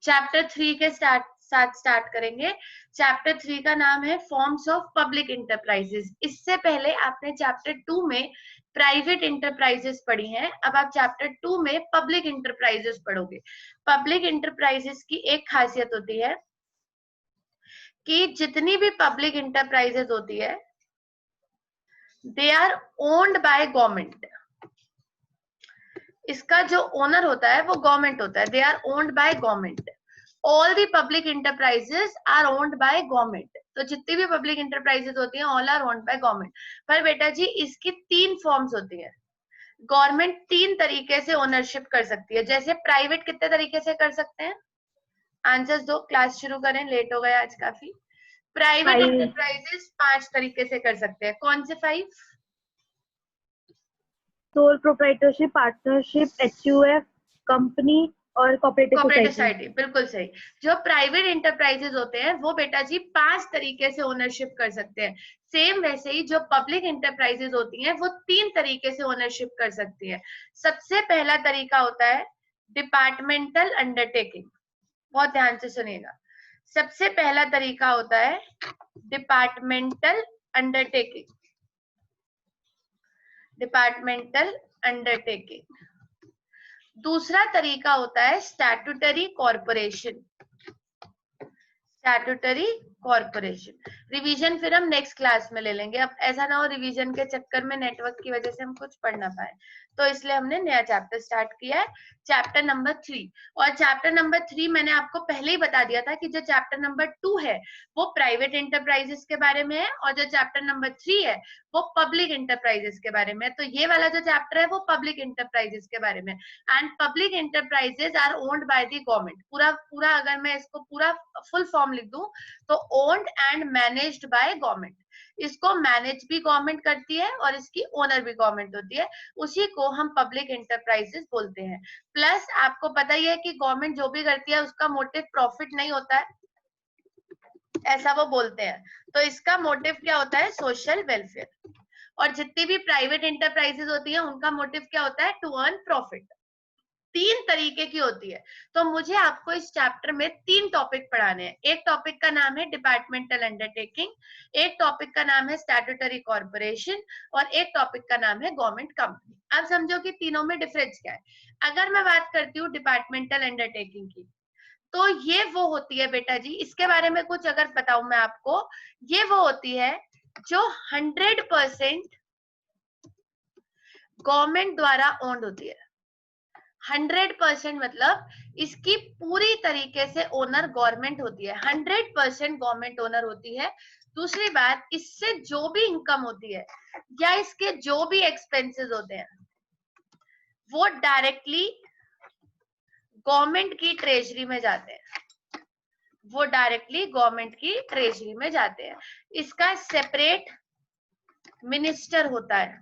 Chapter 3 के साथ start करेंगे। चैप्टर 3 का नाम है फॉर्म्स ऑफ पब्लिक इंटरप्राइजेस। इससे पहले आपने चैप्टर 2 में प्राइवेट इंटरप्राइजेस पढ़ी हैं, अब आप चैप्टर 2 में पब्लिक इंटरप्राइजेस पढ़ोगे। पब्लिक इंटरप्राइजेस की एक खासियत होती है कि जितनी भी पब्लिक इंटरप्राइजेस होती है they are owned by government. इसका जो ओनर होता है वो गवर्नमेंट होता है। They are owned by government. All the public enterprises are owned by government. तो जितनी भी पब्लिक इंटरप्राइजेस होती हैं all are owned by government. पर बेटा जी इसकी 3 फॉर्म्स होती है। गवर्नमेंट 3 तरीके से ओनरशिप कर सकती है। जैसे प्राइवेट कितने तरीके से कर सकते हैं? आंसर्स दो, क्लास शुरू करें, लेट हो गया आज काफी। प्राइवेट 5 इंटरप्राइजेस 5 तरीके से कर सकते हैं। कौन से 5? Sole proprietorship, partnership, HUF, company और कोऑपरेटिव कोऑपरेटिव सोसाइटी। सोसाइटी, बिल्कुल सही। जो प्राइवेट इंटरप्राइजेस होते हैं वो बेटा जी 5 तरीके से ओनरशिप कर सकते हैं। सेम वैसे ही जो पब्लिक इंटरप्राइजेस होती हैं वो 3 तरीके से ओनरशिप कर सकती है। सबसे पहला तरीका होता है डिपार्टमेंटल अंडरटेकिंग। बहुत ध्यान से सुनिएगा। सबसे पहला तरीका होता है डिपार्टमेंटल अंडरटेकिंग। Departmental undertaking. दूसरा तरीका होता है statutory corporation. Statutory corporation. Revision फिर हम नेक्स्ट क्लास में ले लेंगे। अब ऐसा ना हो रिवीजन के चक्कर में नेटवर्क की वजह से हम कुछ पढ़ ना पाए, तो इसलिए हमने नया चैप्टर स्टार्ट किया है, चैप्टर नंबर 3। और चैप्टर नंबर 3 मैंने आपको पहले ही बता दिया था कि जो चैप्टर नंबर 2 है वो प्राइवेट इंटरप्राइजेस के बारे में है, और जो चैप्टर नंबर 3 है वो पब्लिक इंटरप्राइजेस के बारे में है। तो ये वाला जो चैप्टर है वो पब्लिक इंटरप्राइजेस के बारे में। And public enterprises are owned by the government. पूरा पूरा अगर मैं इसको पूरा फुल फॉर्म लिख दूं तो owned and managed by government. इसको मैनेज भी गवर्नमेंट करती है और इसकी ओनर भी गवर्नमेंट होती है। उसी को हम पब्लिक इंटरप्राइजेस बोलते हैं। प्लस आपको पता ही है कि गवर्नमेंट जो भी करती है उसका मोटिव प्रॉफिट नहीं होता है, ऐसा वो बोलते हैं। तो इसका मोटिव क्या होता है? Social welfare. और जितनी भी प्राइवेट इंटरप्राइजेस होती है उनका मोटिव क्या होता है? To earn profit. 3 तरीके की होती है। तो मुझे आपको इस चैप्टर में 3 टॉपिक पढ़ाने हैं। एक टॉपिक का नाम है डिपार्टमेंटल अंडरटेकिंग, एक टॉपिक का नाम है स्टैट्यूटरी कॉर्पोरेशन, और एक टॉपिक का नाम है गवर्नमेंट कंपनी। अब समझो कि तीनों में डिफरेंस क्या है। अगर मैं बात करती हूँ डिपार्टमेंटल अंडरटेकिंग की, तो ये वो होती है बेटा जी, इसके बारे में कुछ अगर बताऊं मैं आपको, ये वो होती है जो 100% गवर्नमेंट द्वारा ओन्ड होती है। 100% मतलब इसकी पूरी तरीके से ओनर गवर्नमेंट होती है। 100% गवर्नमेंट ओनर होती है। दूसरी बात, इससे जो भी इनकम होती है या इसके जो भी एक्सपेंसेस होते हैं वो डायरेक्टली गवर्नमेंट की ट्रेजरी में जाते हैं। वो डायरेक्टली गवर्नमेंट की ट्रेजरी में जाते हैं। इसका सेपरेट मिनिस्टर होता है।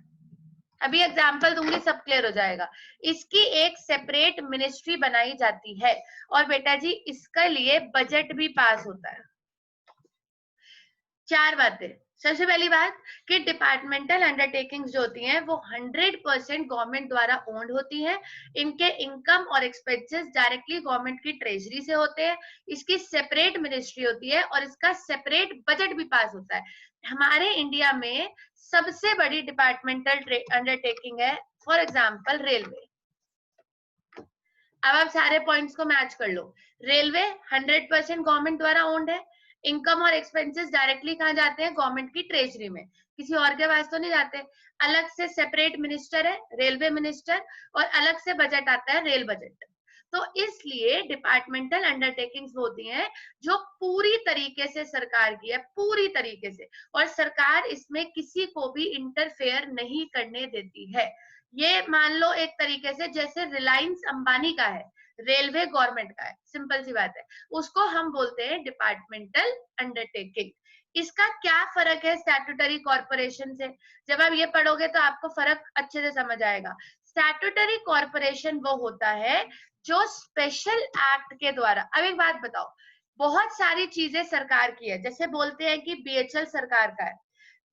अभी एग्जाम्पल दूंगी, सब क्लियर हो जाएगा। इसकी एक सेपरेट मिनिस्ट्री बनाई जाती है, और बेटा जी इसके लिए बजट भी पास होता है। 4 बातें। सबसे पहली बात कि डिपार्टमेंटल अंडरटेकिंग्स जो होती हैं वो 100% गवर्नमेंट द्वारा ओन्ड होती हैं। इनके इनकम और एक्सपेंसेस डायरेक्टली गवर्नमेंट की ट्रेजरी से होते हैं। इसकी सेपरेट मिनिस्ट्री होती है और इसका सेपरेट बजट भी पास होता है। हमारे इंडिया में सबसे बड़ी डिपार्टमेंटल अंडरटेकिंग है फॉर एग्जाम्पल रेलवे। अब आप सारे पॉइंट्स को मैच कर लो। रेलवे 100% गवर्नमेंट द्वारा ओन्ड है। इनकम और एक्सपेंसेस डायरेक्टली कहाँ जाते हैं? गवर्नमेंट की ट्रेजरी में, किसी और के पास तो नहीं जाते। अलग से सेपरेट मिनिस्टर है रेलवे मिनिस्टर, और अलग से बजट आता है रेल बजट। तो इसलिए डिपार्टमेंटल अंडरटेकिंग्स होती हैं जो पूरी तरीके से सरकार की है, पूरी तरीके से, और सरकार इसमें किसी को भी इंटरफेयर नहीं करने देती है। ये मान लो एक तरीके से जैसे रिलायंस अंबानी का है, रेलवे गवर्नमेंट का है, सिंपल सी बात है। उसको हम बोलते हैं डिपार्टमेंटल अंडरटेकिंग। इसका क्या फर्क है स्टैट्यूटरी कॉर्पोरेशन से? जब आप ये पढ़ोगे तो आपको फर्क अच्छे से समझ आएगा। स्टैट्यूटरी कॉर्पोरेशन वो होता है जो स्पेशल एक्ट के द्वारा, अब एक बात बताओ, बहुत सारी चीजें सरकार की है, जैसे बोलते हैं कि बीएचएल सरकार का है,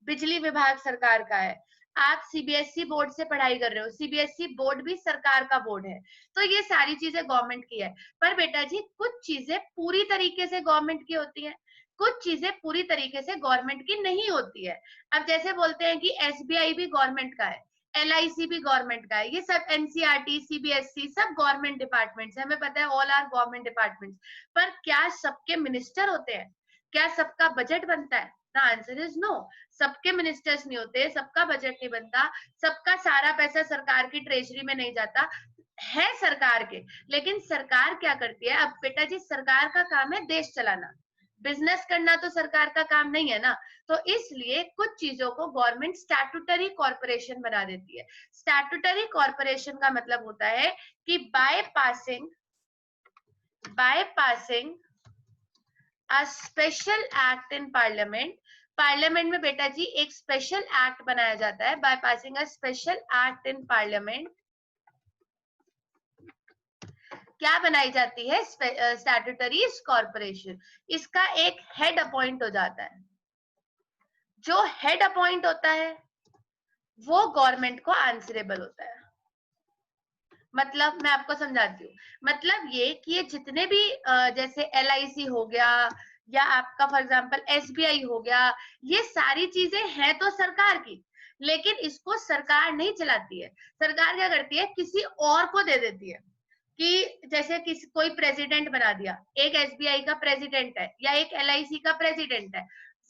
बिजली विभाग सरकार का है, आप सीबीएसई बोर्ड से पढ़ाई कर रहे हो, सीबीएसई बोर्ड भी सरकार का बोर्ड है, तो ये सारी चीजें गवर्नमेंट की है। पर बेटा जी कुछ चीजें पूरी तरीके से गवर्नमेंट की होती है, कुछ चीजें पूरी तरीके से गवर्नमेंट की नहीं होती है। अब जैसे बोलते हैं कि एसबीआई भी गवर्नमेंट का है, एलआईसी भी गवर्नमेंट का है, ये सब एनसीईआरटी, सीबीएसई सब गवर्नमेंट डिपार्टमेंट्स है, हमें पता है ऑल आर गवर्नमेंट डिपार्टमेंट्स। पर क्या सबके मिनिस्टर होते हैं? क्या सबका बजट बनता है? The answer is no. सबके मिनिस्टर्स नहीं होते, सबका बजट नहीं बनता, सबका सारा पैसा सरकार की ट्रेजरी में नहीं जाता है, सरकार के। लेकिन सरकार क्या करती है? अब बेटा जी सरकार का काम है देश चलाना, बिजनेस करना तो सरकार का काम नहीं है ना। तो इसलिए कुछ चीजों को गवर्नमेंट स्टैट्यूटरी कॉर्पोरेशन बना देती है। स्टैट्यूटरी कॉर्पोरेशन का मतलब होता है कि by passing a special act in parliament, parliament में बेटा जी एक स्पेशल एक्ट बनाया जाता है, by passing a special act in parliament. क्या बनाई जाती है? Statutory corporation. इसका एक हेड अपॉइंट हो जाता है, जो हेड अपॉइंट होता है वो गवर्नमेंट को आंसरेबल होता है। मतलब मैं आपको समझाती हूँ, मतलब ये कि ये जितने भी जैसे एलआईसी हो गया या आपका फॉर एग्जांपल एसबीआई हो गया, ये सारी चीजें हैं तो सरकार की, लेकिन इसको सरकार नहीं चलाती है। सरकार क्या करती है? किसी और को दे देती है। कि जैसे किसी कोई प्रेसिडेंट बना दिया, एक एसबीआई का प्रेसिडेंट है या एक एलआईसी का प्रेसिडेंट है,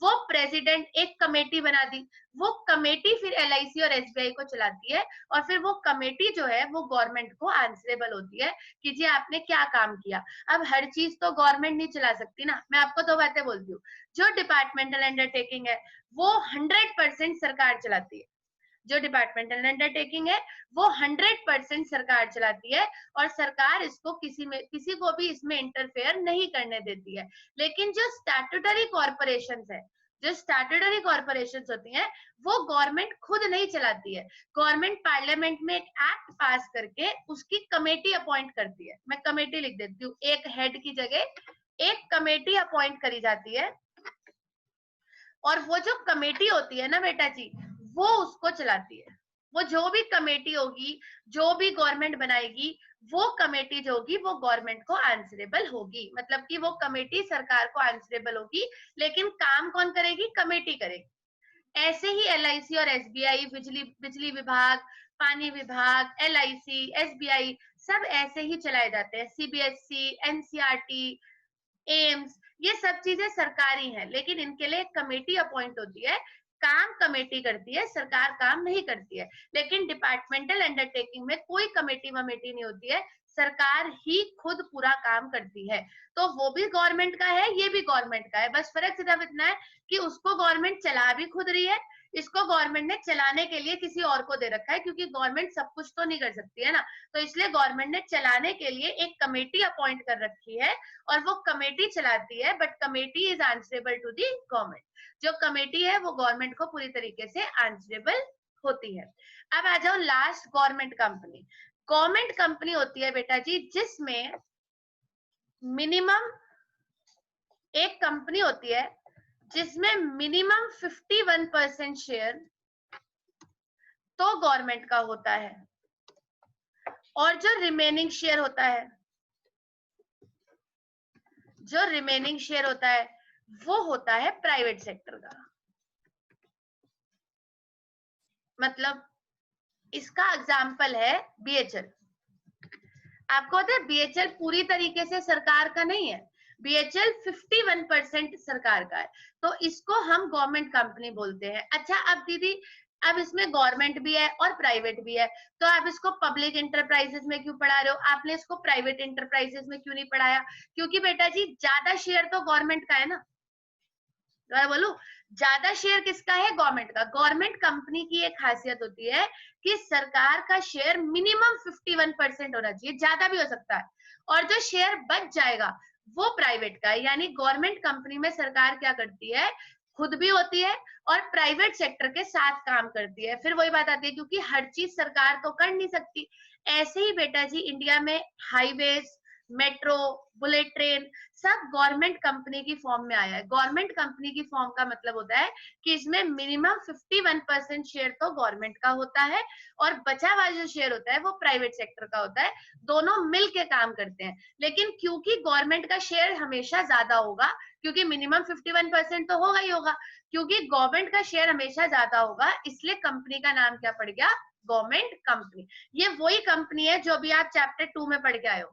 वो प्रेसिडेंट एक कमेटी बना दी, वो कमेटी फिर एलआईसी और एसबीआई को चलाती है, और फिर वो कमेटी जो है वो गवर्नमेंट को आंसरेबल होती है कि जी आपने क्या काम किया। अब हर चीज तो गवर्नमेंट नहीं चला सकती ना, मैं आपको दो बातें बोलती हूँ। जो डिपार्टमेंटल अंडरटेकिंग है वो 100% सरकार चलाती है, जो डिपार्टमेंटल अंडरटेकिंग है वो 100% सरकार चलाती है, और सरकार इसको किसी को भी इसमें इंटरफेयर नहीं करने देती है। लेकिन जो स्टैट्यूटरी कॉर्पोरेशंस है, जो स्टैट्यूटरी कॉर्पोरेशंस होती हैं, वो गवर्नमेंट खुद नहीं चलाती है। गवर्नमेंट पार्लियामेंट में एक एक्ट पास करके उसकी कमेटी अपॉइंट करती है। मैं कमेटी लिख देती हूँ, एक हेड की जगह एक कमेटी अपॉइंट करी जाती है, और वो जो कमेटी होती है ना बेटा जी, वो उसको चलाती है। वो जो भी कमेटी होगी, जो भी गवर्नमेंट बनाएगी, वो कमेटी जो होगी वो गवर्नमेंट को आंसरेबल होगी। मतलब कि वो कमेटी सरकार को आंसरेबल होगी, लेकिन काम कौन करेगी? कमेटी करेगी। ऐसे ही एलआईसी और एसबीआई, बिजली विभाग, पानी विभाग, एलआईसी, एसबीआई सब ऐसे ही चलाए जाते हैं। सीबीएसई, एनसीईआरटी, एम्स, ये सब चीजें सरकारी हैं, लेकिन इनके लिए कमेटी अपॉइंट होती है, काम कमेटी करती है, सरकार काम नहीं करती है। लेकिन डिपार्टमेंटल अंडरटेकिंग में कोई कमेटी वमेटी नहीं होती है, सरकार ही खुद पूरा काम करती है। तो वो भी गवर्नमेंट का है, ये भी गवर्नमेंट का है, बस फर्क सिर्फ इतना है कि उसको गवर्नमेंट चला भी खुद रही है, इसको गवर्नमेंट ने चलाने के लिए किसी और को दे रखा है, क्योंकि गवर्नमेंट सब कुछ तो नहीं कर सकती है ना। तो इसलिए गवर्नमेंट ने चलाने के लिए एक कमेटी अपॉइंट कर रखी है, और वो कमेटी चलाती है, but committee is answerable to the government. जो कमेटी है वो गवर्नमेंट को पूरी तरीके से आंसरेबल होती है। अब आ जाओ last, government company. Government company होती है बेटा जी जिसमें मिनिमम, एक कंपनी होती है जिसमें मिनिमम 51% शेयर तो गवर्नमेंट का होता है, और जो रिमेनिंग शेयर होता है, जो रिमेनिंग शेयर होता है वो होता है प्राइवेट सेक्टर का। मतलब इसका एग्जाम्पल है बीएचएल। आपको पता है बीएचएल पूरी तरीके से सरकार का नहीं है, बीएचएल 51% सरकार का है, तो इसको हम गवर्नमेंट कंपनी बोलते हैं। अच्छा अब दीदी, अब इसमें गवर्नमेंट भी है और प्राइवेट भी है, तो आप इसको पब्लिक इंटरप्राइजेस में क्यों पढ़ा रहे हो? आपने इसको प्राइवेट इंटरप्राइजेस में क्यों नहीं पढ़ाया? क्योंकि बेटा जी ज्यादा शेयर तो गवर्नमेंट का है ना। मैं बोलूं, ज्यादा शेयर किसका है? गवर्नमेंट का। गवर्नमेंट कंपनी की एक खासियत होती है कि सरकार का शेयर मिनिमम 51% होना चाहिए, ज्यादा भी हो सकता है, और जो शेयर बच जाएगा वो प्राइवेट का है। यानी गवर्नमेंट कंपनी में सरकार क्या करती है? खुद भी होती है और प्राइवेट सेक्टर के साथ काम करती है। फिर वही बात आती है, क्योंकि हर चीज सरकार तो कर नहीं सकती। ऐसे ही बेटा जी इंडिया में हाईवेज, मेट्रो, बुलेट ट्रेन, सब गवर्नमेंट कंपनी की फॉर्म में आया है। गवर्नमेंट कंपनी की फॉर्म का मतलब होता है कि इसमें मिनिमम 51% शेयर तो गवर्नमेंट का होता है और बचा हुआ जो शेयर होता है वो प्राइवेट सेक्टर का होता है। दोनों मिल के काम करते हैं। लेकिन क्योंकि गवर्नमेंट का शेयर हमेशा ज्यादा होगा, क्योंकि मिनिमम 51% तो होगा ही होगा, क्योंकि गवर्नमेंट का शेयर हमेशा ज्यादा होगा, इसलिए कंपनी का नाम क्या पड़ गया? Government company. ये वही कंपनी है जो अभी आप चैप्टर 2 में पढ़ के आए हो,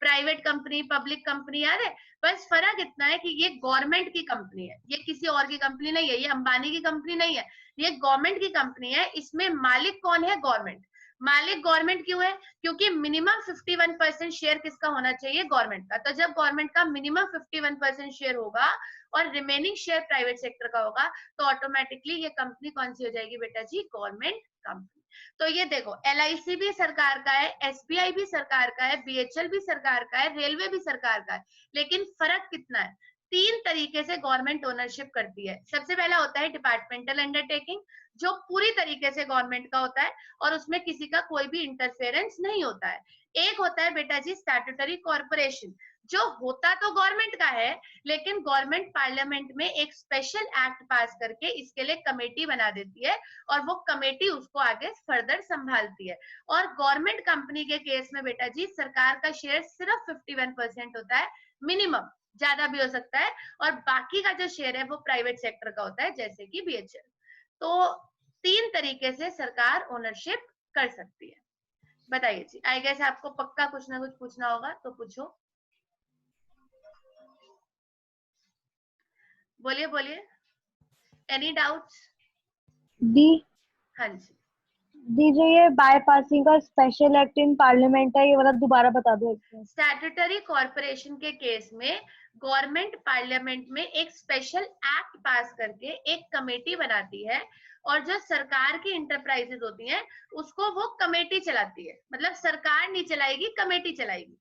प्राइवेट कंपनी, पब्लिक कंपनी, याद है? बस फर्क इतना है कि ये गवर्नमेंट की कंपनी है, ये किसी और की कंपनी नहीं है, ये अंबानी की कंपनी नहीं है, ये गवर्नमेंट की कंपनी है। इसमें मालिक कौन है? गवर्नमेंट। मालिक गवर्नमेंट क्यों है? क्योंकि मिनिमम 51% शेयर किसका होना चाहिए? गवर्नमेंट का। तो जब गवर्नमेंट का मिनिमम 51% शेयर होगा और रिमेनिंग शेयर प्राइवेट सेक्टर का होगा, तो ऑटोमेटिकली ये कंपनी कौन सी हो जाएगी बेटा जी? Government company. तो ये देखो, LIC भी सरकार का है, SBI भी सरकार का है, BHL भी सरकार का है, रेलवे भी सरकार का है। लेकिन फर्क कितना है? 3 तरीके से गवर्नमेंट ओनरशिप करती है। सबसे पहला होता है डिपार्टमेंटल अंडरटेकिंग, जो पूरी तरीके से गवर्नमेंट का होता है और उसमें किसी का कोई भी इंटरफेरेंस नहीं होता है। एक होता है बेटा जी स्टैट्यूटरी कॉर्पोरेशन, जो होता तो गवर्नमेंट का है, लेकिन गवर्नमेंट पार्लियामेंट में एक स्पेशल एक्ट पास करके इसके लिए कमेटी बना देती है और वो कमेटी उसको आगे फर्दर संभालती है। और गवर्नमेंट कंपनी के केस में बेटा जी सरकार का शेयर सिर्फ 51% होता है मिनिमम, ज्यादा भी हो सकता है, और बाकी का जो शेयर है वो प्राइवेट सेक्टर का होता है, जैसे कि BHL। तो 3 तरीके से सरकार ओनरशिप कर सकती है। बताइए जी, आई गेस आपको पक्का कुछ ना कुछ पूछना होगा, तो पूछो, बोलिए बोलिए, एनी डाउट्स? दी हाँ जी। दी जो ये बाईपासिंग का स्पेशल एक्ट इन पार्लियामेंट है, ये वाला दोबारा बता दो एक बार। स्टैट्यूटरी कॉर्पोरेशन के केस में गवर्नमेंट पार्लियामेंट में एक स्पेशल एक्ट पास करके एक कमेटी बनाती है, और जो सरकार की इंटरप्राइजेस होती हैं उसको वो कमेटी चलाती है। मतलब सरकार नहीं चलाएगी, कमेटी चलाएगी।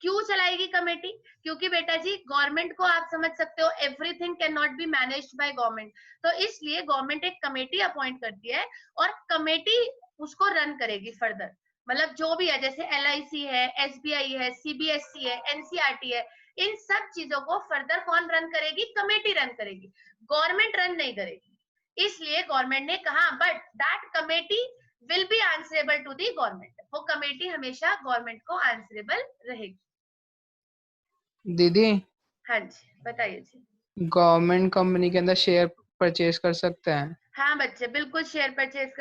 क्यों चलाएगी कमेटी? क्योंकि बेटा जी गवर्नमेंट को आप समझ सकते हो, everything can not be managed by government, तो इसलिए गवर्नमेंट एक कमेटी अपॉइंट करती है और कमेटी उसको रन करेगी फर्दर। मतलब जो भी है, जैसे LIC है, SBI है, CBSE है, NCERT है, इन सब चीजों को फर्दर कौन रन करेगी? कमेटी रन करेगी, गवर्नमेंट रन नहीं करेगी। इसलिए गवर्नमेंट ने कहा but that committee will be answerable to the government, वो कमेटी हमेशा गवर्नमेंट को आंसरेबल रहेगी। दीदी, हाँ जी, बताइए जी। गवर्नमेंट कंपनी के अंदर शेयर परचेज कर सकते हैं? हाँ बच्चे, बिल्कुल शेयर परचेज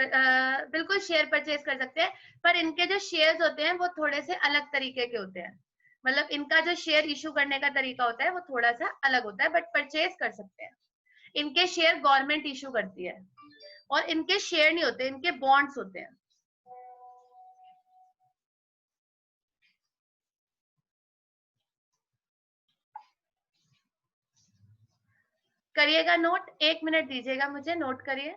कर सकते हैं, पर इनके जो शेयर्स होते हैं वो थोड़े से अलग तरीके के होते हैं। मतलब इनका जो शेयर इशू करने का तरीका होता है वो थोड़ा सा अलग होता है, बट परचेज कर सकते हैं। इनके शेयर गवर्नमेंट इशू करती है, और इनके शेयर नहीं होते, इनके बॉन्ड्स होते हैं। करिएगा नोट, 1 मिनट दीजिएगा मुझे, नोट करिए।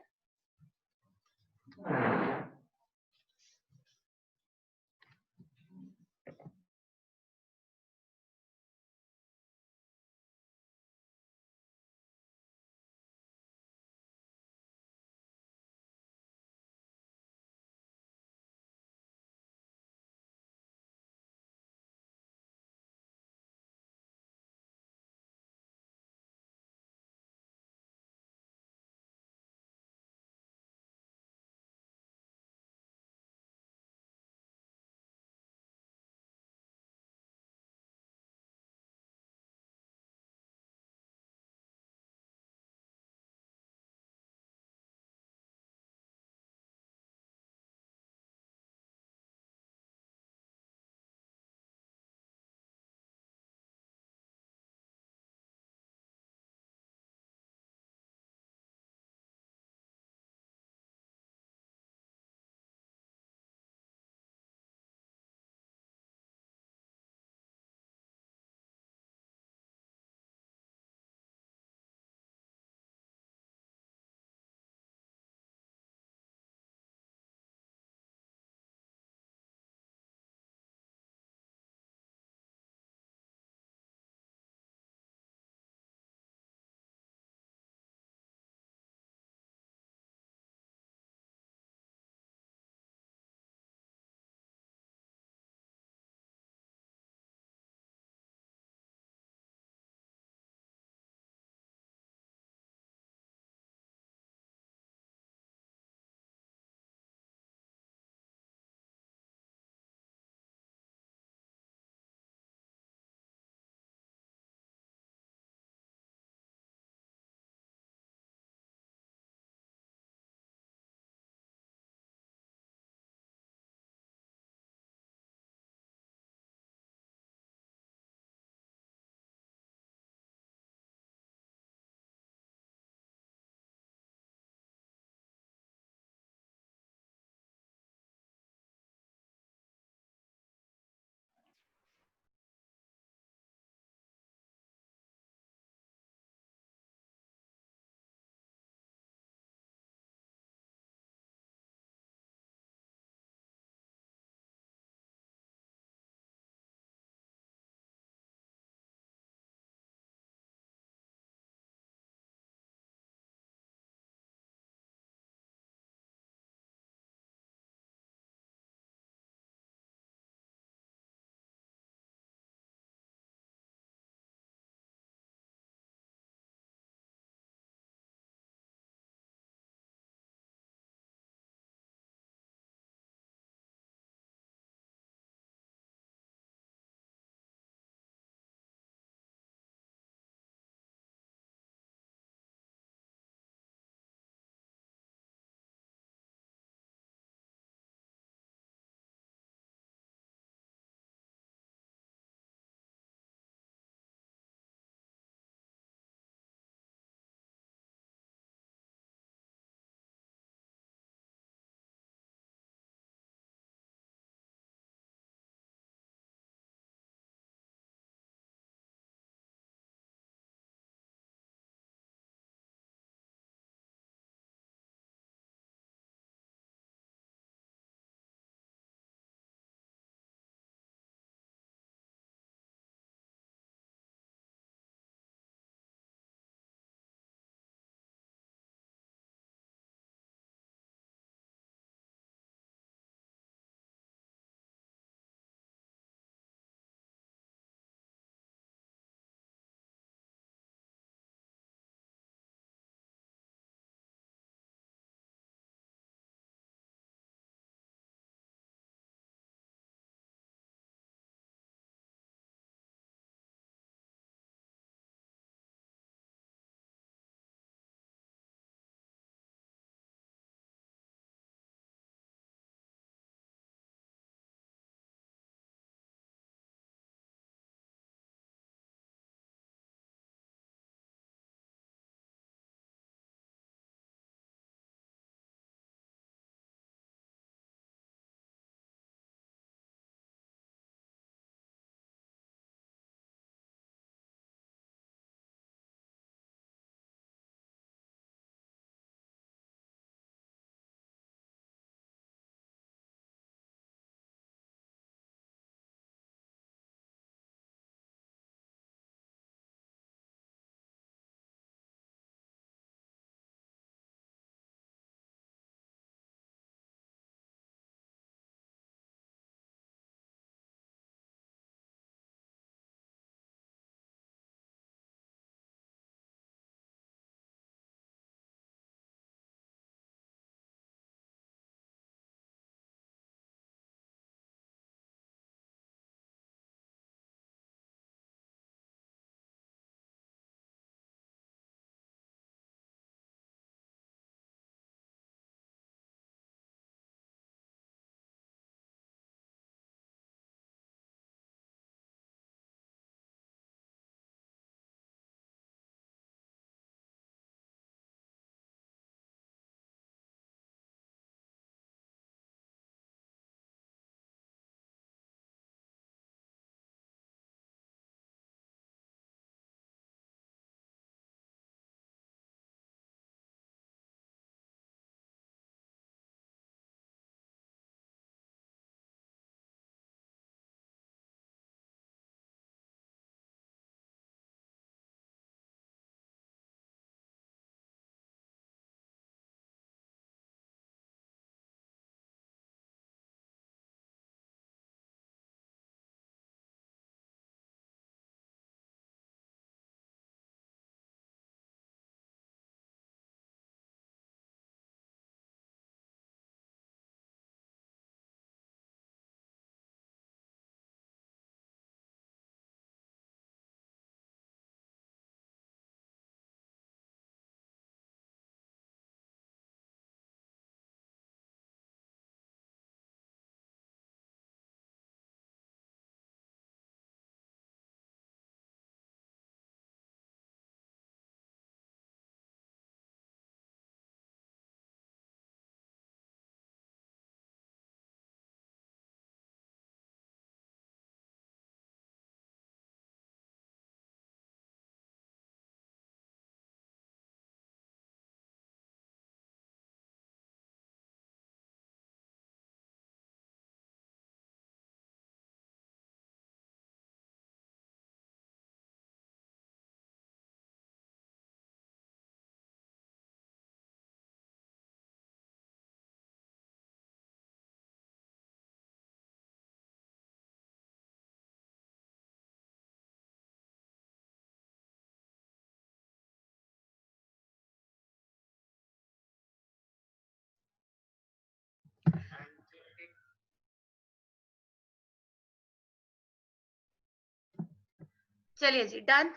चलिए जी, डन।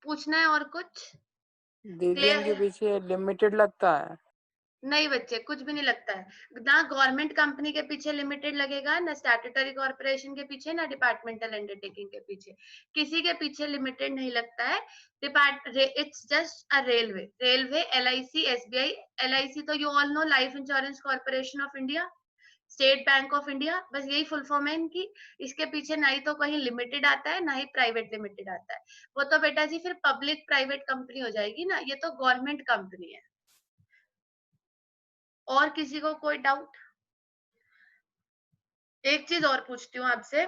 पूछना है और कुछ? दीदी क्लियर इनके है? पीछे लिमिटेड लगता है। नहीं बच्चे, कुछ भी नहीं लगता है। ना गवर्नमेंट कंपनी के पीछे लिमिटेड लगेगा, ना स्टैट्यूटरी कॉर्पोरेशन के पीछे, ना डिपार्टमेंटल अंडरटेकिंग के पीछे, किसी के पीछे लिमिटेड नहीं लगता है। It's just a railway. Railway, LIC, SBI। LIC तो you all know, life insurance corporation of India, state bank of India, बस यही फुल फॉर्म है इनकी। इसके पीछे ना ही तो कहीं लिमिटेड आता है, ना ही प्राइवेट लिमिटेड आता है। वो तो बेटा जी फिर पब्लिक प्राइवेट कंपनी हो जाएगी ना, ये तो गवर्नमेंट कंपनी है। और किसी को कोई डाउट? एक चीज और पूछती हूँ आपसे,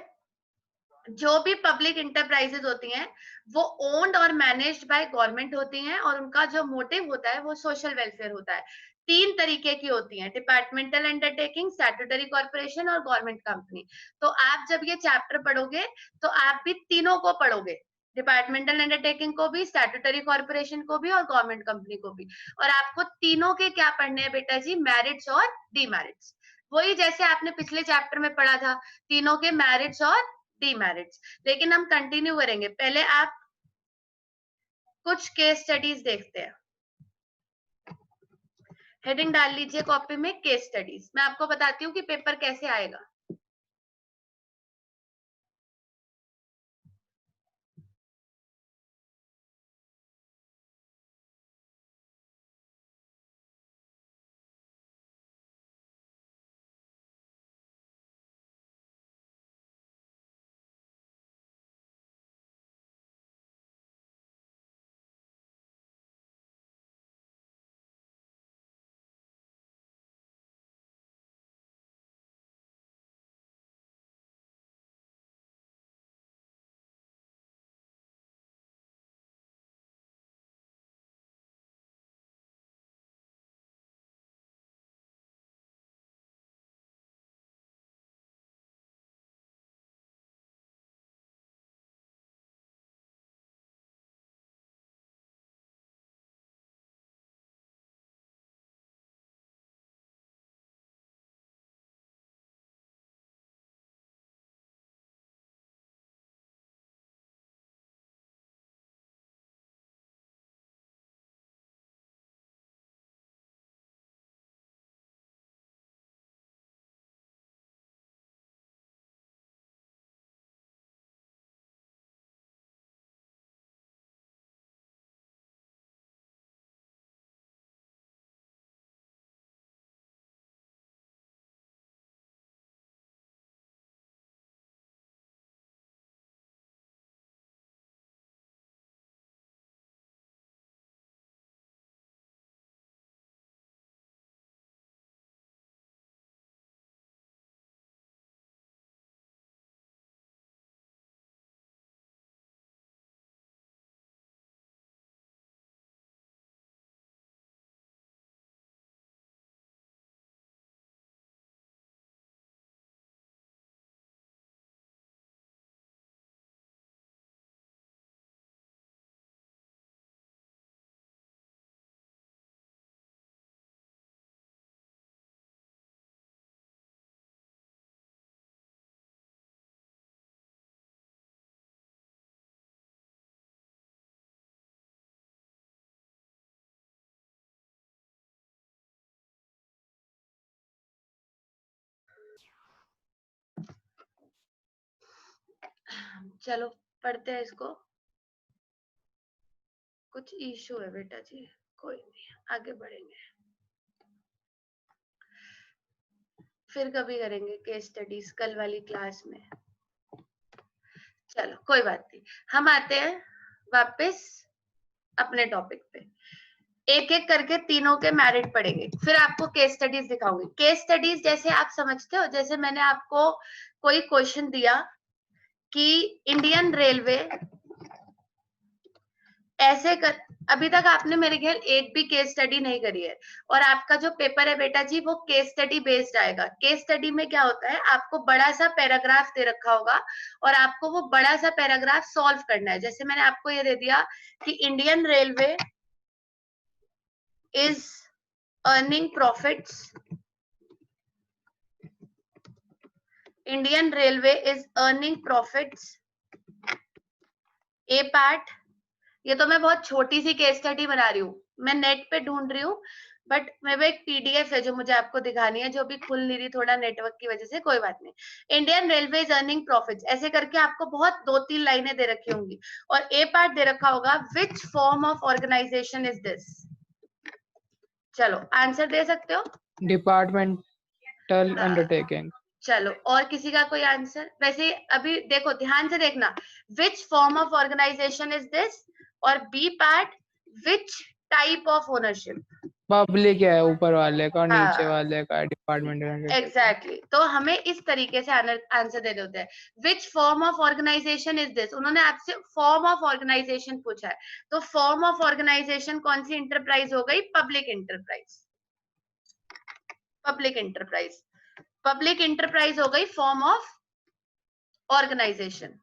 जो भी पब्लिक इंटरप्राइजेज होती हैं वो ओन्ड और मैनेज्ड बाय गवर्नमेंट होती हैं, और उनका जो मोटिव होता है वो सोशल वेलफेयर होता है। 3 तरीके की होती हैं, डिपार्टमेंटल अंडरटेकिंग, स्टैट्यूटरी कॉर्पोरेशन और गवर्नमेंट कंपनी। तो आप जब ये चैप्टर पढ़ोगे तो आप भी तीनों को पढ़ोगे, डिपार्टमेंटल अंडरटेकिंग को भी, स्टैट्यूटरी कॉर्पोरेशन को भी और गवर्नमेंट कंपनी को भी। और आपको तीनों के क्या पढ़ने हैं बेटा जी? मेरिट्स और डीमेरिट्स। वही जैसे आपने पिछले चैप्टर में पढ़ा था, तीनों के मेरिट्स और डीमेरिट्स। लेकिन हम कंटिन्यू करेंगे, पहले आप कुछ केस स्टडीज देखते हैं। हेडिंग डाल लीजिए कॉपी में, केस स्टडीज। मैं आपको बताती हूँ कि पेपर कैसे आएगा। चलो पढ़ते हैं इसको। कुछ इशू है बेटा जी, कोई नहीं, आगे बढ़ेंगे, फिर कभी करेंगे केस स्टडीज कल वाली क्लास में। चलो कोई बात नहीं, हम आते हैं वापस अपने टॉपिक पे। एक एक करके तीनों के मेरिट पढ़ेंगे, फिर आपको केस स्टडीज दिखाऊंगी। केस स्टडीज जैसे आप समझते हो, जैसे मैंने आपको कोई क्वेश्चन दिया कि इंडियन रेलवे ऐसे कर, अभी तक आपने मेरे ख्याल एक भी केस स्टडी नहीं करी है, और आपका जो पेपर है बेटा जी वो केस स्टडी बेस्ड आएगा। केस स्टडी में क्या होता है, आपको बड़ा सा पैराग्राफ दे रखा होगा और आपको वो बड़ा सा पैराग्राफ सॉल्व करना है। जैसे मैंने आपको ये दे दिया कि Indian railway is earning profits, Indian railway is earning profits. A part, ये तो मैं बहुत छोटी सी केस स्टडी बना रही हूँ, मैं नेट पे ढूंढ रही हूँ, बट मेरे को एक पीडीएफ है जो मुझे आपको दिखानी है, जो भी खुल नहीं रही थोड़ा नेटवर्क की वजह से, कोई बात नहीं। Indian railway is earning profits, ऐसे करके आपको बहुत 2-3 लाइनें दे रखी होंगी, और ए पार्ट दे रखा होगा which form of organisation is this. चलो आंसर दे सकते हो? Departmental undertaking. चलो, और किसी का कोई आंसर? वैसे अभी देखो, ध्यान से देखना, which form of organisation is this, और B part which type of ownership. Public है ऊपर वाले का, नीचे हाँ वाले का डिपार्टमेंटल अंडरटेकिंग। एग्जैक्टली, तो हमें इस तरीके से आंसर देने होते हैं। Which form of organisation is this, उन्होंने आपसे फॉर्म ऑफ ऑर्गेनाइजेशन पूछा है, तो फॉर्म ऑफ ऑर्गेनाइजेशन कौन सी इंटरप्राइज हो गई? Public enterprise. Public enterprise, public enterprise हो गई फॉर्म ऑफ ऑर्गेनाइजेशन,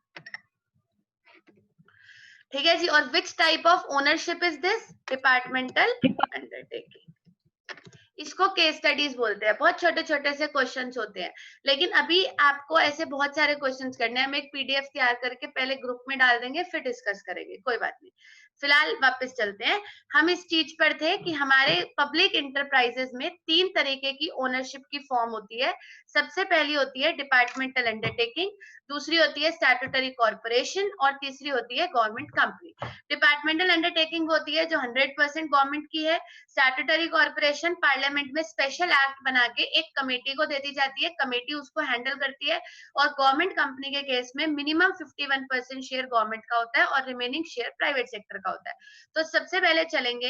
ठीक है जी। और विच type of ownership is this? Departmental undertaking. इसको केस स्टडीज बोलते हैं, बहुत छोटे छोटे से क्वेश्चंस होते हैं, लेकिन अभी आपको ऐसे बहुत सारे क्वेश्चंस करने हैं। हम एक पीडीएफ तैयार करके पहले ग्रुप में डाल देंगे, फिर डिस्कस करेंगे, कोई बात नहीं। फिलहाल वापस चलते हैं, हम इस चीज पर थे कि हमारे पब्लिक इंटरप्राइजेस में 3 तरीके की ओनरशिप की फॉर्म होती है। सबसे पहली होती है डिपार्टमेंटल अंडरटेकिंग, दूसरी होती है स्टैट्यूटरी कॉर्पोरेशन, और तीसरी होती है गवर्नमेंट कंपनी। डिपार्टमेंटल अंडरटेकिंग होती है जो 100% गवर्नमेंट की है। स्टैट्यूटरी कॉर्पोरेशन पार्लियामेंट में स्पेशल एक्ट बना के एक कमेटी को दे दी जाती है, कमेटी उसको हैंडल करती है। और गवर्नमेंट कंपनी के केस में मिनिमम 51% शेयर गवर्नमेंट का होता है और रिमेनिंग शेयर प्राइवेट सेक्टर का होता है। तो सबसे पहले चलेंगे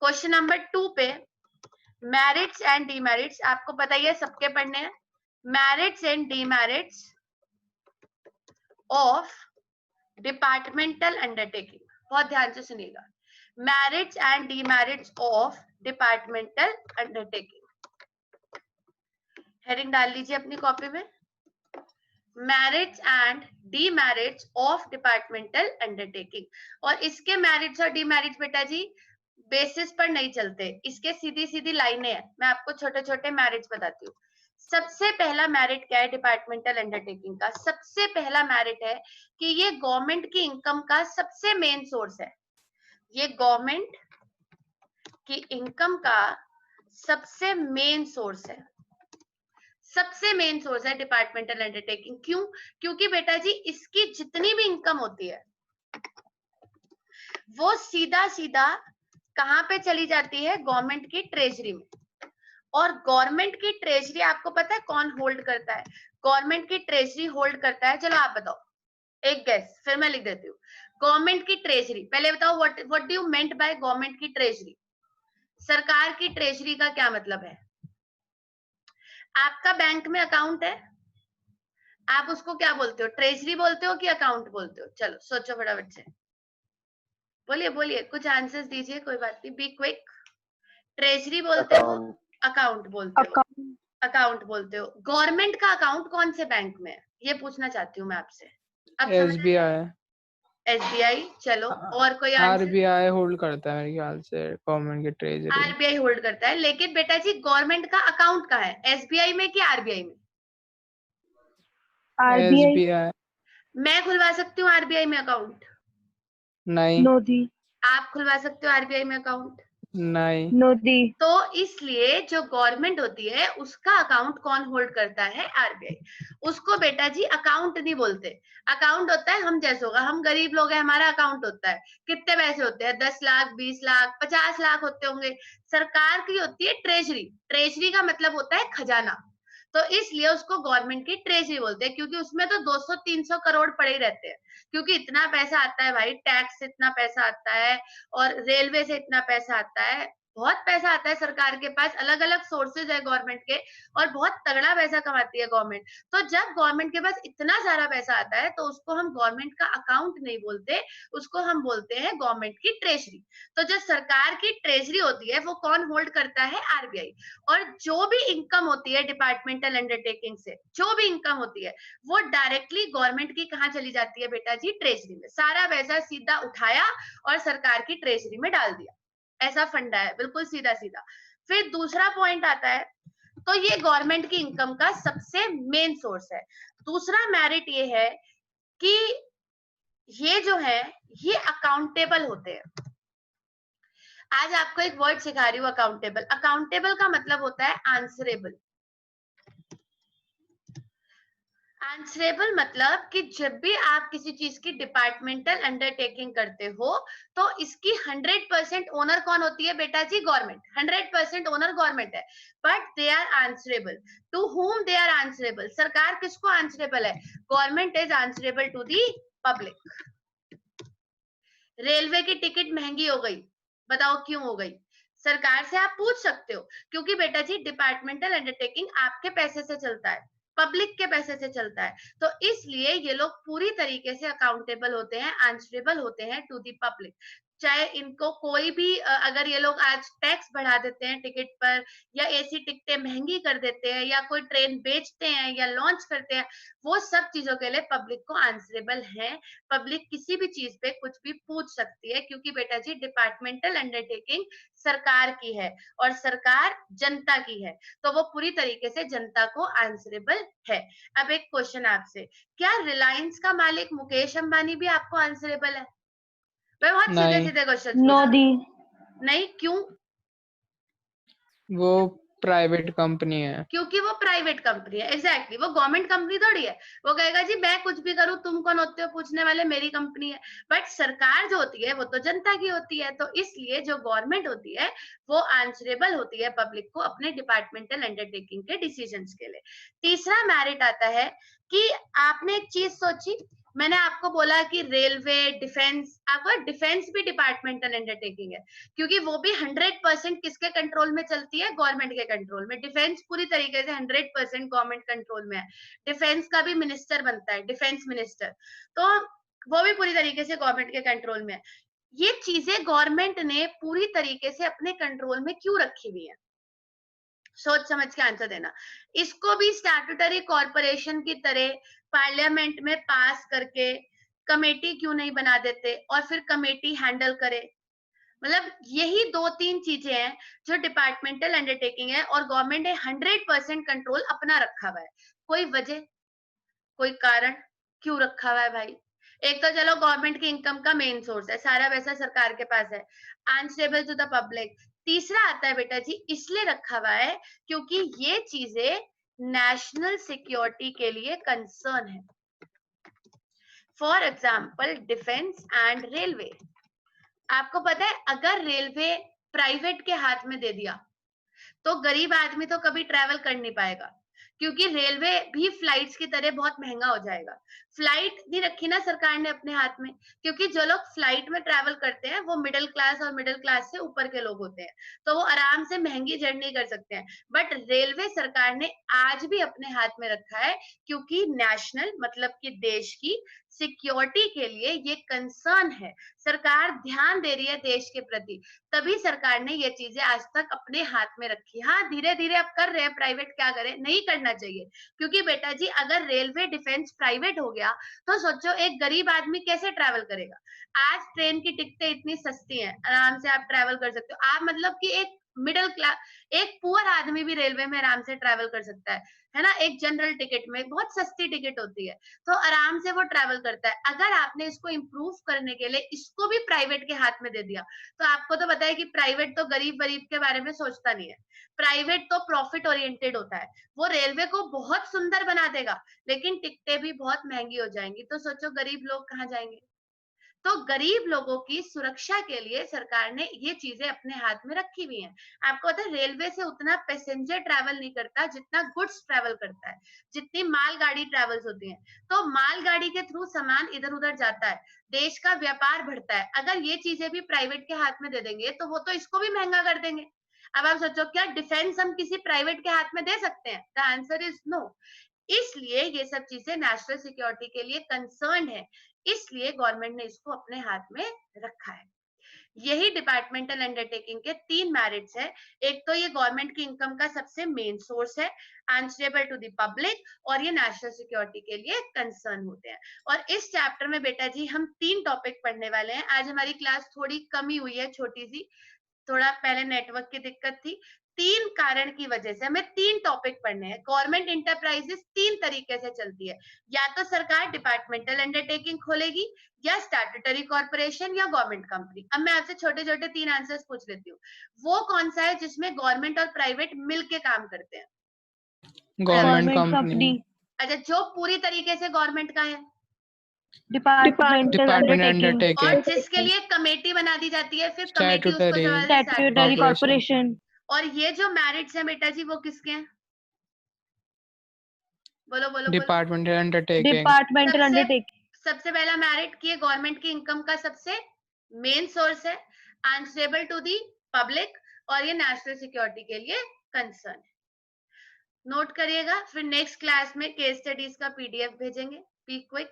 क्वेश्चन नंबर 2 पे, मेरिट्स एंड डीमेरिट्स। आपको पता ही है, सबके पढ़ने हैं। Merits and demerits of departmental undertaking, बहुत ध्यान से सुनिएगा। Merits and demerits of departmental undertaking, heading डाल लीजिए अपनी कॉपी में, merits and demerits of departmental undertaking. और इसके मेरिट्स और डीमेरिट्स बेटा जी बेसिस पर नहीं चलते, इसके सीधी सीधी लाइनें हैं। मैं आपको छोटे छोटे मेरिट्स बताती हूँ। सबसे पहला मेरिट क्या है डिपार्टमेंटल अंडरटेकिंग का? सबसे पहला मेरिट है कि ये गवर्नमेंट की इनकम का सबसे मेन सोर्स है। ये गवर्नमेंट की इनकम का सबसे मेन सोर्स है, सबसे मेन सोर्स है डिपार्टमेंटल अंडरटेकिंग। क्यों? क्योंकि बेटा जी इसकी जितनी भी इनकम होती है वो सीधा सीधा कहां पे चली जाती है? गवर्नमेंट की ट्रेजरी में। और गवर्नमेंट की ट्रेजरी आपको पता है कौन होल्ड करता है? गवर्नमेंट की ट्रेजरी होल्ड करता है, चलो आप बताओ, एक गैस, फिर मैं लिख देती हूँ। गवर्नमेंट की ट्रेजरी, पहले बताओ what do you meant by government की ट्रेजरी? सरकार की ट्रेजरी का क्या मतलब है? आपका बैंक में अकाउंट है, आप उसको क्या बोलते हो? ट्रेजरी बोलते हो कि अकाउंट बोलते हो? चलो सोचो फटाफट से, बोलिए बोलिए, कुछ आंसर्स दीजिए, कोई बात नहीं, बी क्विक। ट्रेजरी बोलते हो, अकाउंट बोलते हो? अकाउंट। अकाउंट बोलते हो। गवर्नमेंट का अकाउंट कौन से बैंक में है, ये पूछना चाहती हूँ मैं आपसे। अब एसबीआई। एसबीआई, चलो और कोई आंसर? आरबीआई होल्ड करता है मेरे ख्याल से गवर्नमेंट की ट्रेजरी। आरबीआई होल्ड करता है, लेकिन बेटा जी गवर्नमेंट का अकाउंट कहाँ है? एसबीआई में कि आरबीआई में? आरबीआई। एसबीआई। मैं खुलवा सकती हूँ आरबीआई में अकाउंट? नहीं। Know the. आप खुलवा सकते हो आरबीआई में अकाउंट? नहीं। Know the. तो इसलिए जो गवर्नमेंट होती है उसका अकाउंट कौन होल्ड करता है? आरबीआई। उसको बेटा जी अकाउंट नहीं बोलते। अकाउंट होता है हम जैसे होगा, हम गरीब लोग हैं, हमारा अकाउंट होता है। कितने पैसे होते हैं? 10 लाख, 20 लाख, 50 लाख होते होंगे। सरकार की होती है ट्रेजरी। ट्रेजरी का मतलब होता है खजाना, तो इसलिए उसको गवर्नमेंट की ट्रेजरी बोलते हैं, क्योंकि उसमें तो 200-300 करोड़ पड़े ही रहते हैं, क्योंकि इतना पैसा आता है भाई, टैक्स से इतना पैसा आता है और रेलवे से इतना पैसा आता है, बहुत पैसा आता है सरकार के पास, अलग अलग सोर्सेज है गवर्नमेंट के, और बहुत तगड़ा पैसा कमाती है गवर्नमेंट। तो जब गवर्नमेंट के पास इतना सारा पैसा आता है तो उसको हम गवर्नमेंट का अकाउंट नहीं बोलते, उसको हम बोलते हैं गवर्नमेंट की ट्रेजरी। तो जो सरकार की ट्रेजरी होती है वो कौन होल्ड करता है? आरबीआई। और जो भी इनकम होती है डिपार्टमेंटल अंडरटेकिंग से, जो भी इनकम होती है वो डायरेक्टली गवर्नमेंट की कहाँ चली जाती है बेटा जी? ट्रेजरी में। सारा पैसा सीधा उठाया और सरकार की ट्रेजरी में डाल दिया, ऐसा फंडा है, बिल्कुल सीधा सीधा। फिर दूसरा पॉइंट आता है, तो ये गवर्नमेंट की इनकम का सबसे मेन सोर्स है। दूसरा मेरिट ये है कि ये जो है ये अकाउंटेबल होते हैं। आज आपको एक वर्ड सिखा रही हूँ, अकाउंटेबल। अकाउंटेबल का मतलब होता है आंसरेबल। आंसरेबल मतलब कि जब भी आप किसी चीज की डिपार्टमेंटल अंडरटेकिंग करते हो तो इसकी 100% ओनर कौन होती है बेटा जी? गवर्नमेंट। 100% ओनर गवर्नमेंट है, but they are answerable. To whom they are answerable? सरकार किसको आंसरेबल है? Government is answerable to the public. Railway की टिकट महंगी हो गई, बताओ क्यों हो गई? सरकार से आप पूछ सकते हो, क्योंकि बेटा जी डिपार्टमेंटल अंडरटेकिंग आपके पैसे से चलता है, पब्लिक के पैसे से चलता है, तो इसलिए ये लोग पूरी तरीके से अकाउंटेबल होते हैं, आंसरेबल होते हैं टू दी पब्लिक। चाहे इनको कोई भी अगर ये लोग आज टैक्स बढ़ा देते हैं टिकट पर, या एसी टिकटें महंगी कर देते हैं, या कोई ट्रेन बेचते हैं या लॉन्च करते हैं, वो सब चीजों के लिए पब्लिक को आंसरेबल है। पब्लिक किसी भी चीज पे कुछ भी पूछ सकती है, क्योंकि बेटा जी डिपार्टमेंटल अंडरटेकिंग सरकार की है और सरकार जनता की है, तो वो पूरी तरीके से जनता को आंसरेबल है। अब एक क्वेश्चन आपसे, क्या रिलायंस का मालिक मुकेश अंबानी भी आपको आंसरेबल है? मैं बहुत सीधे नहीं, सीधे क्वेश्चन नो पूछ रही दी। हूँ। नहीं, क्यों? वो प्राइवेट कंपनी है। क्योंकि वो प्राइवेट कंपनी है। एग्जैक्टली, वो गवर्नमेंट कंपनी थोड़ी है। वो कहेगा जी मैं कुछ भी करूं, तुम कौन होते हो पूछने वाले, मेरी कंपनी है। बट सरकार जो होती है वो तो जनता की होती है, तो इसलिए जो गवर्नमेंट होती है वो आंसरेबल होती है पब्लिक को अपने डिपार्टमेंटल अंडरटेकिंग के डिसीजंस के लिए। तीसरा मेरिट आता है कि आपने एक चीज सोची, मैंने आपको बोला कि रेलवे, डिफेंस, आपका डिफेंस भी डिपार्टमेंटल अंडरटेकिंग है, क्योंकि वो भी 100% किसके कंट्रोल में चलती है? गवर्नमेंट के कंट्रोल में। डिफेंस पूरी तरीके से 100% गवर्नमेंट कंट्रोल में है। डिफेंस का भी मिनिस्टर बनता है, डिफेंस मिनिस्टर, तो वो भी पूरी तरीके से गवर्नमेंट के कंट्रोल में है। ये चीजें गवर्नमेंट ने पूरी तरीके से अपने कंट्रोल में क्यों रखी हुई है? सोच समझ के आंसर देना। इसको भी स्टैट्यूटरी कॉर्पोरेशन की तरह पार्लियामेंट में पास करके कमेटी क्यों नहीं बना देते और फिर कमेटी हैंडल करे? मतलब यही 2-3 चीजें हैं जो डिपार्टमेंटल अंडरटेकिंग है और गवर्नमेंट ने 100% कंट्रोल अपना रखा हुआ है। कोई वजह, कोई कारण क्यों रखा हुआ है भाई? एक तो चलो गवर्नमेंट की इनकम का मेन सोर्स है, सारा पैसा सरकार के पास है, आंसरेबल टू द पब्लिक। तीसरा आता है बेटा जी, इसलिए रखा हुआ है क्योंकि ये चीजें नेशनल सिक्योरिटी के लिए कंसर्न है। For example defence and railway. आपको पता है अगर रेलवे प्राइवेट के हाथ में दे दिया तो गरीब आदमी तो कभी ट्रैवल कर नहीं पाएगा, क्योंकि रेलवे भी फ्लाइट्स की तरह बहुत महंगा हो जाएगा। फ्लाइट नहीं रखी ना सरकार ने अपने हाथ में, क्योंकि जो लोग फ्लाइट में ट्रैवल करते हैं वो मिडिल क्लास और मिडिल क्लास से ऊपर के लोग होते हैं, तो वो आराम से महंगी जर्नी कर सकते हैं। बट रेलवे सरकार ने आज भी अपने हाथ में रखा है, क्योंकि नेशनल मतलब कि देश की सिक्योरिटी के लिए ये कंसर्न है। सरकार ध्यान दे रही है देश के प्रति, तभी सरकार ने ये चीजें आज तक अपने हाथ में रखी। हाँ, धीरे धीरे अब कर रहे हैं, प्राइवेट क्या करे, नहीं करना चाहिए, क्योंकि बेटा जी अगर रेलवे डिफेंस प्राइवेट हो गया तो सोचो एक गरीब आदमी कैसे ट्रैवल करेगा? आज ट्रेन की टिकटें इतनी सस्ती हैं, आराम से आप ट्रैवल कर सकते हो। आप मतलब कि एक मिडिल क्लास, एक पुअर आदमी भी रेलवे में आराम से ट्रैवल कर सकता है ना? एक जनरल टिकट में बहुत सस्ती टिकट होती है, तो आराम से वो ट्रैवल करता है। अगर आपने इसको इम्प्रूव करने के लिए इसको भी प्राइवेट के हाथ में दे दिया, तो आपको तो पता है कि प्राइवेट तो गरीब गरीब के बारे में सोचता नहीं है। प्राइवेट तो प्रॉफिट ओरिएंटेड होता है। वो रेलवे को बहुत सुंदर बना देगा, लेकिन टिकटें भी बहुत महंगी हो जाएंगी, तो सोचो गरीब लोग कहाँ जाएंगे? तो गरीब लोगों की सुरक्षा के लिए सरकार ने ये चीजें अपने हाथ में रखी हुई हैं। आपको पता है रेलवे से उतना पैसेंजर ट्रैवल नहीं करता जितना गुड्स ट्रैवल करता है, जितनी मालगाड़ी ट्रैवल्स होती हैं। तो मालगाड़ी के थ्रू सामान इधर उधर जाता है, देश का व्यापार बढ़ता है। अगर ये चीजें भी प्राइवेट के हाथ में दे देंगे तो वो तो इसको भी महंगा कर देंगे। अब आप सोचो क्या डिफेंस हम किसी प्राइवेट के हाथ में दे सकते हैं? The answer is no. इसलिए ये सब चीजें नेशनल सिक्योरिटी के लिए कंसर्न है, इसलिए गवर्नमेंट ने इसको अपने हाथ में रखा है। यही डिपार्टमेंटल अंडरटेकिंग के 3 मेरिट्स है। एक तो ये गवर्नमेंट की इनकम का सबसे मेन सोर्स है, आंसरेबल टू द पब्लिक, और ये नेशनल सिक्योरिटी के लिए कंसर्न होते हैं। और इस चैप्टर में बेटा जी हम 3 टॉपिक पढ़ने वाले हैं। आज हमारी क्लास थोड़ी कम ही हुई है, छोटी सी, थोड़ा पहले नेटवर्क की दिक्कत थी, तीन कारण की वजह से हमें तीन टॉपिक पढ़ने हैं। गवर्नमेंट इंटरप्राइजेस तीन तरीके से चलती है, या तो सरकार डिपार्टमेंटल अंडरटेकिंग खोलेगी, या स्टैट्यूटरी कॉर्पोरेशन, या गवर्नमेंट कंपनी। अब मैं आपसे छोटे छोटे तीन आंसर्स पूछ लेती हूँ, वो कौन सा है जिसमें गवर्नमेंट और प्राइवेट मिलके काम करते हैं? गवर्नमेंट गवर्नमेंट कंपनी, कंपनी, अच्छा, जो पूरी तरीके से गवर्नमेंट का है, डिपार्टमेंटल डिपार्टमेंट अंडरटेकिंग, और अंडरटेकिंग, जिसके लिए कमेटी बना दी जाती है, फिर कमेटी उसको स्टैट्यूटरी स्टैट्यूटरी कॉर्पोरेशन, कॉर्पोरेशन, और ये जो मैरिट्स है बेटा जी, वो किसके हैं? बोलो बोलो बोलो। डिपार्टमेंटल अंडरटेकिंग, डिपार्टमेंटल सबसे अंडरटेकिंग। सबसे पहला मेरिट की गवर्नमेंट की इनकम का सबसे मेन सोर्स है, आंसरेबल टू दी पब्लिक, और ये नेशनल सिक्योरिटी के लिए कंसर्न है। नोट करिएगा, फिर नेक्स्ट क्लास में केस स्टडीज का पीडीएफ भेजेंगे। Be quick.